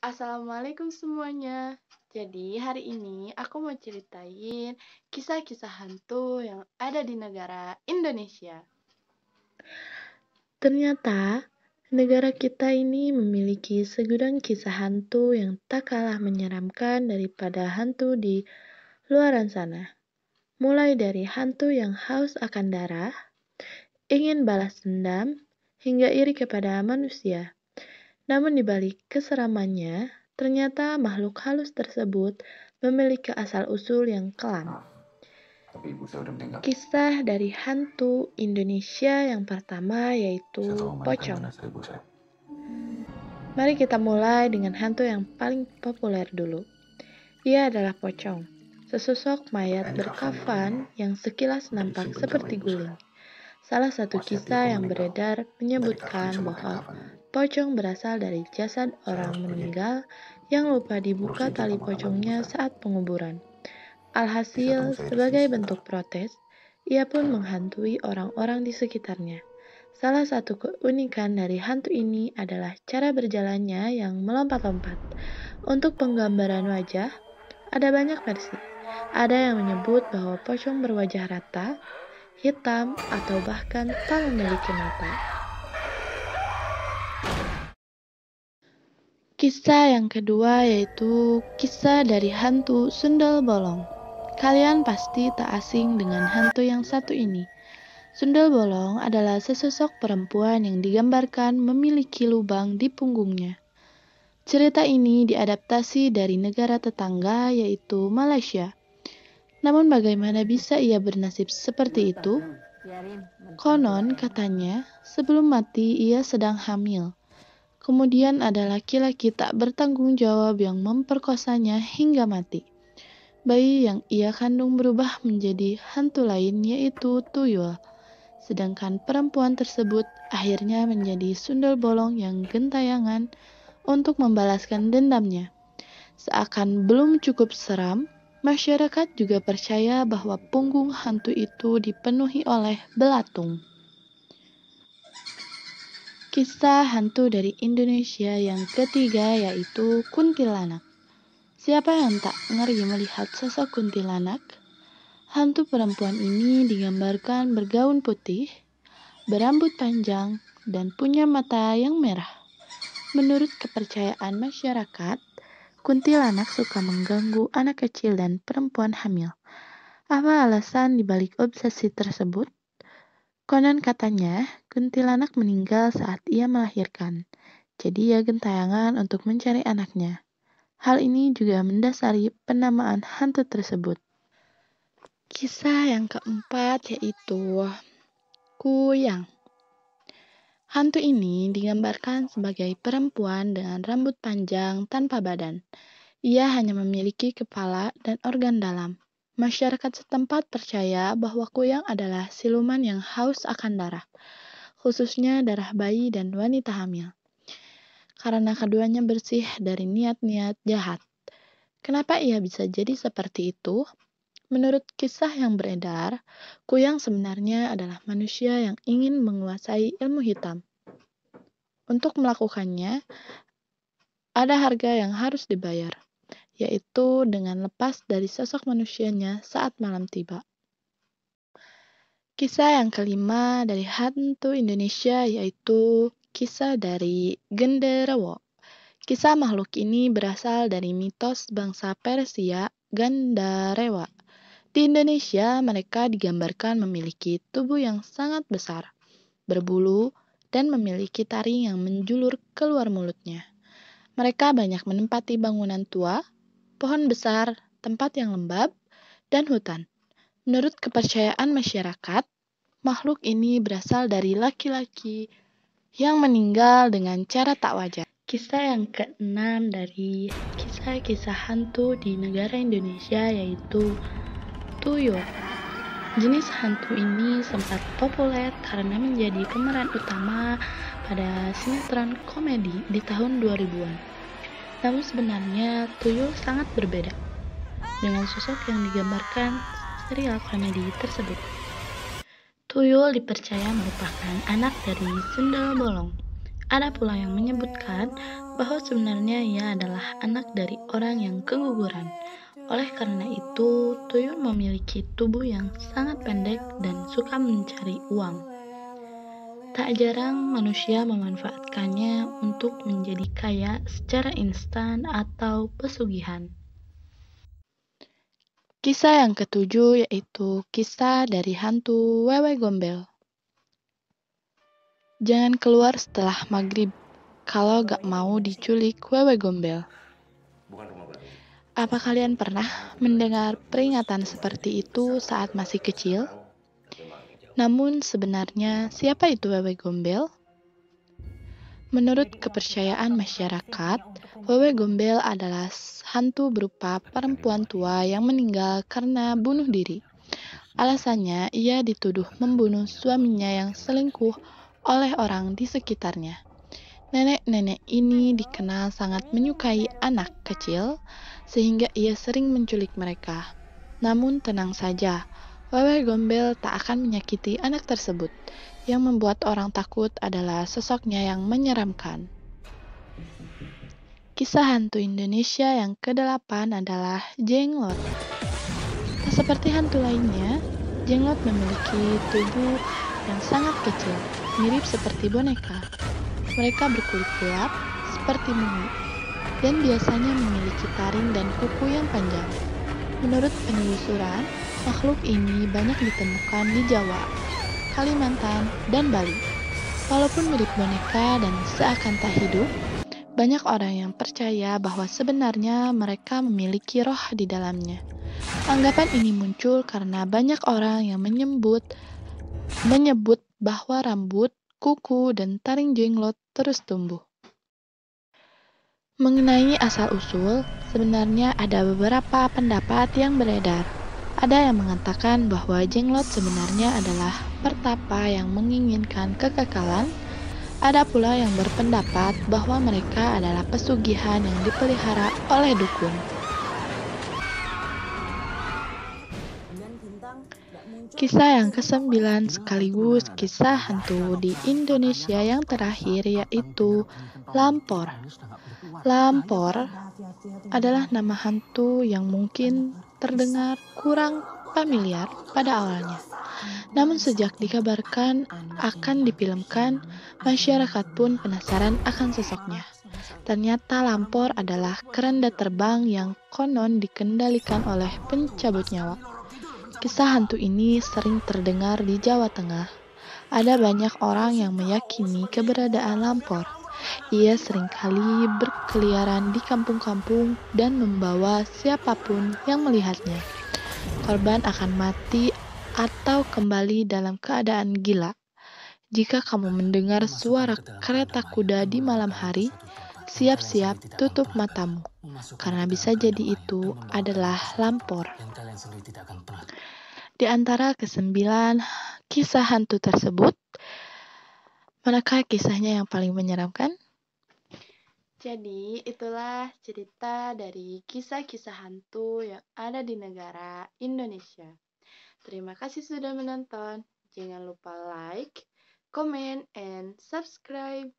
Assalamualaikum semuanya. Jadi hari ini aku mau ceritain kisah-kisah hantu yang ada di negara Indonesia. Ternyata negara kita ini memiliki segudang kisah hantu yang tak kalah menyeramkan daripada hantu di luaran sana. Mulai dari hantu yang haus akan darah, ingin balas dendam, hingga iri kepada manusia. Namun di balik keseramannya, ternyata makhluk halus tersebut memiliki asal-usul yang kelam. Tapi ibu saya udah meninggal. Kisah dari hantu Indonesia yang pertama yaitu Saya tahu pocong. mana ibu saya. Mari kita mulai dengan hantu yang paling populer dulu. Ia adalah pocong, sesosok mayat berkafan yang sekilas nampak seperti guling. Salah satu kisah yang beredar menyebutkan bahwa pocong berasal dari jasad orang meninggal yang lupa dibuka tali pocongnya saat penguburan. Alhasil, sebagai bentuk protes, ia pun menghantui orang-orang di sekitarnya. Salah satu keunikan dari hantu ini adalah cara berjalannya yang melompat-lompat. Untuk penggambaran wajah, ada banyak versi. Ada yang menyebut bahwa pocong berwajah rata, hitam, atau bahkan tak memiliki mata. Kisah yang kedua yaitu kisah dari hantu Sundel Bolong. Kalian pasti tak asing dengan hantu yang satu ini. Sundel Bolong adalah sesosok perempuan yang digambarkan memiliki lubang di punggungnya. Cerita ini diadaptasi dari negara tetangga yaitu Malaysia. Namun bagaimana bisa ia bernasib seperti itu? Konon katanya sebelum mati ia sedang hamil. Kemudian ada laki-laki tak bertanggung jawab yang memperkosanya hingga mati. Bayi yang ia kandung berubah menjadi hantu lain yaitu tuyul. Sedangkan perempuan tersebut akhirnya menjadi sundel bolong yang gentayangan untuk membalaskan dendamnya. Seakan belum cukup seram, masyarakat juga percaya bahwa punggung hantu itu dipenuhi oleh belatung. Kisah hantu dari Indonesia yang ketiga yaitu kuntilanak. Siapa yang tak ngeri melihat sosok kuntilanak? Hantu perempuan ini digambarkan bergaun putih, berambut panjang, dan punya mata yang merah. Menurut kepercayaan masyarakat, kuntilanak suka mengganggu anak kecil dan perempuan hamil. Apa alasan dibalik obsesi tersebut? Konon katanya, kuntilanak meninggal saat ia melahirkan. Jadi ia gentayangan untuk mencari anaknya. Hal ini juga mendasari penamaan hantu tersebut. Kisah yang keempat yaitu Kuyang. Hantu ini digambarkan sebagai perempuan dengan rambut panjang tanpa badan. Ia hanya memiliki kepala dan organ dalam. Masyarakat setempat percaya bahwa Kuyang adalah siluman yang haus akan darah, khususnya darah bayi dan wanita hamil. Karena keduanya bersih dari niat-niat jahat. Kenapa ia bisa jadi seperti itu? Menurut kisah yang beredar, Kuyang sebenarnya adalah manusia yang ingin menguasai ilmu hitam. Untuk melakukannya, ada harga yang harus dibayar, yaitu dengan lepas dari sosok manusianya saat malam tiba. Kisah yang kelima dari hantu Indonesia yaitu kisah dari Genderewo. Kisah makhluk ini berasal dari mitos bangsa Persia Gandarewa. Di Indonesia, mereka digambarkan memiliki tubuh yang sangat besar, berbulu, dan memiliki taring yang menjulur keluar mulutnya. Mereka banyak menempati bangunan tua, pohon besar, tempat yang lembab, dan hutan. Menurut kepercayaan masyarakat, makhluk ini berasal dari laki-laki yang meninggal dengan cara tak wajar. Kisah yang keenam dari kisah-kisah hantu di negara Indonesia yaitu tuyul. Jenis hantu ini sempat populer karena menjadi pemeran utama pada sinetron komedi di tahun 2000-an. Namun sebenarnya tuyul sangat berbeda dengan sosok yang digambarkan serial komedi tersebut. Tuyul dipercaya merupakan anak dari Sundel Bolong. Ada pula yang menyebutkan bahwa sebenarnya ia adalah anak dari orang yang keguguran. Oleh karena itu, tuyul memiliki tubuh yang sangat pendek dan suka mencari uang. Tak jarang manusia memanfaatkannya untuk menjadi kaya secara instan atau pesugihan. Kisah yang ketujuh yaitu kisah dari hantu Wewe Gombel. Jangan keluar setelah maghrib kalau gak mau diculik Wewe Gombel. Apa kalian pernah mendengar peringatan seperti itu saat masih kecil? Namun sebenarnya siapa itu Wewe Gombel? Menurut kepercayaan masyarakat, Wewe Gombel adalah hantu berupa perempuan tua yang meninggal karena bunuh diri. Alasannya, ia dituduh membunuh suaminya yang selingkuh oleh orang di sekitarnya. Nenek-nenek ini dikenal sangat menyukai anak kecil, sehingga ia sering menculik mereka. Namun tenang saja, Wewe Gombel tak akan menyakiti anak tersebut. Yang membuat orang takut adalah sosoknya yang menyeramkan. Kisah hantu Indonesia yang ke-8 adalah Jenglot. Tak seperti hantu lainnya, Jenglot memiliki tubuh yang sangat kecil, mirip seperti boneka. Mereka berkulit gelap seperti mumi, dan biasanya memiliki taring dan kuku yang panjang. Menurut penelusuran, makhluk ini banyak ditemukan di Jawa, Kalimantan, dan Bali. Walaupun mirip boneka dan seakan tak hidup, banyak orang yang percaya bahwa sebenarnya mereka memiliki roh di dalamnya. Anggapan ini muncul karena banyak orang yang menyebut bahwa rambut, kuku, dan taring jenglot terus tumbuh. Mengenai asal-usul, sebenarnya ada beberapa pendapat yang beredar. Ada yang mengatakan bahwa jenglot sebenarnya adalah pertapa yang menginginkan kekekalan. Ada pula yang berpendapat bahwa mereka adalah pesugihan yang dipelihara oleh dukun. Kisah yang ke-9 sekaligus kisah hantu di Indonesia yang terakhir yaitu Lampor. Lampor adalah nama hantu yang mungkin terdengar kurang familiar pada awalnya. Namun sejak dikabarkan akan difilmkan, masyarakat pun penasaran akan sosoknya. Ternyata Lampor adalah keranda terbang yang konon dikendalikan oleh pencabut nyawa. Kisah hantu ini sering terdengar di Jawa Tengah. Ada banyak orang yang meyakini keberadaan Lampor. Ia seringkali berkeliaran di kampung-kampung dan membawa siapapun yang melihatnya. Korban akan mati atau kembali dalam keadaan gila. Jika kamu mendengar suara kereta kuda di malam hari, siap-siap tutup matamu, karena bisa jadi itu adalah Lampor. Di antara ke-9 kisah hantu tersebut, manakah kisahnya yang paling menyeramkan? Jadi, itulah cerita dari kisah-kisah hantu yang ada di negara Indonesia. Terima kasih sudah menonton. Jangan lupa like, comment, and subscribe.